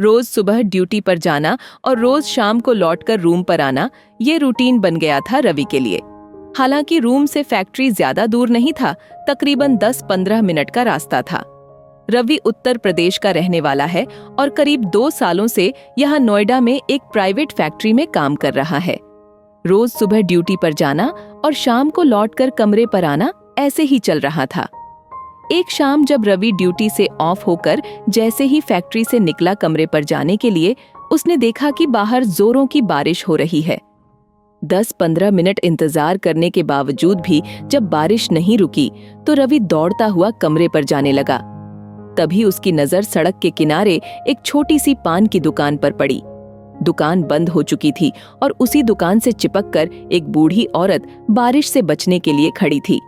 रोज सुबह ड्यूटी पर जाना और रोज शाम को लौटकर रूम पर आना, ये रूटीन बन गया था रवि के लिए। हालांकि रूम से फैक्ट्री ज्यादा दूर नहीं था, तकरीबन 10-15 मिनट का रास्ता था। रवि उत्तर प्रदेश का रहने वाला है और करीब 2 सालों से यहाँ नोएडा में एक प्राइवेट फैक्ट्री में काम कर रहा है। रोज सुबह ड्यूटी पर जाना और शाम को लौटकर कमरे पर आना ऐसे ही चल रहा था। एक शाम जब रवि ड्यूटी से ऑफ होकर जैसे ही फैक्ट्री से निकला कमरे पर जाने के लिए, उसने देखा कि बाहर जोरों की बारिश हो रही है। 10-15 मिनट इंतजार करने के बावजूद भी जब बारिश नहीं रुकी तो रवि दौड़ता हुआ कमरे पर जाने लगा। तभी उसकी नजर सड़क के किनारे एक छोटी सी पान की दुकान पर पड़ी। दुकान बंद हो चुकी थी और उसी दुकान से चिपककर एक बूढ़ी औरत बारिश से बचने के लिए खड़ी थी।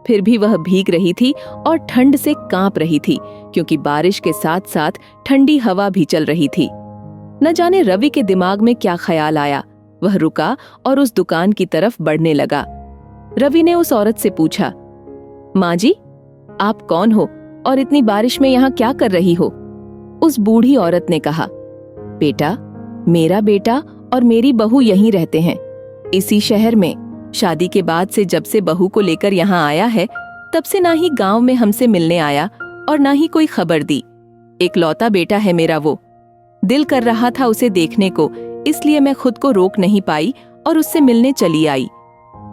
फिर भी वह भीग रही थी और ठंड से कांप रही थी, क्योंकि बारिश के साथ साथ ठंडी हवा भी चल रही थी। न जाने रवि के दिमाग में क्या ख्याल आया, वह रुका और उस दुकान की तरफ बढ़ने लगा। रवि ने उस औरत से पूछा, माँ जी, आप कौन हो और इतनी बारिश में यहाँ क्या कर रही हो? उस बूढ़ी औरत ने कहा, बेटा, मेरा बेटा और मेरी बहू यहीं रहते हैं, इसी शहर में। शादी के बाद से जब से बहू को लेकर यहाँ आया है, तब से ना ही गांव में हमसे मिलने आया और ना ही कोई खबर दी। एकलौता बेटा है मेरा वो। दिल कर रहा था उसे देखने को, इसलिए मैं खुद को रोक नहीं पाई और उससे मिलने चली आई।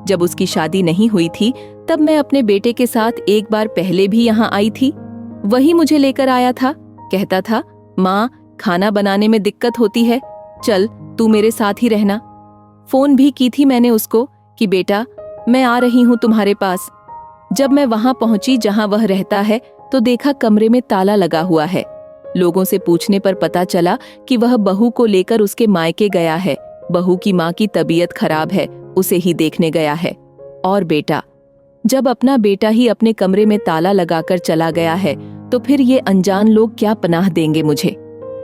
जब उसकी शादी नहीं हुई थी तब मैं अपने बेटे के साथ एक बार पहले भी यहाँ आई थी। वही मुझे लेकर आया था, कहता था, माँ, खाना बनाने में दिक्कत होती है, चल तू मेरे साथ ही रहना। फोन भी की थी मैंने उसको कि बेटा, मैं आ रही हूँ तुम्हारे पास। जब मैं वहां पहुंची जहां वह रहता है तो देखा कमरे में ताला लगा हुआ है। लोगों से पूछने पर पता चला कि वह बहू को लेकर उसके मायके गया है। बहू की माँ की तबीयत खराब है, उसे ही देखने गया है। और बेटा, जब अपना बेटा ही अपने कमरे में ताला लगाकर चला गया है तो फिर ये अनजान लोग क्या पनाह देंगे मुझे?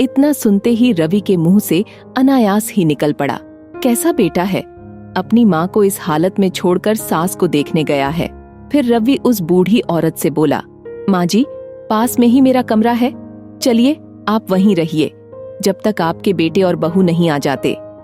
इतना सुनते ही रवि के मुंह से अनायास ही निकल पड़ा, कैसा बेटा है, अपनी माँ को इस हालत में छोड़कर सास को देखने गया है। फिर रवि उस बूढ़ी औरत से बोला, माँ जी, पास में ही मेरा कमरा है, चलिए आप वहीं रहिए जब तक आपके बेटे और बहू नहीं आ जाते।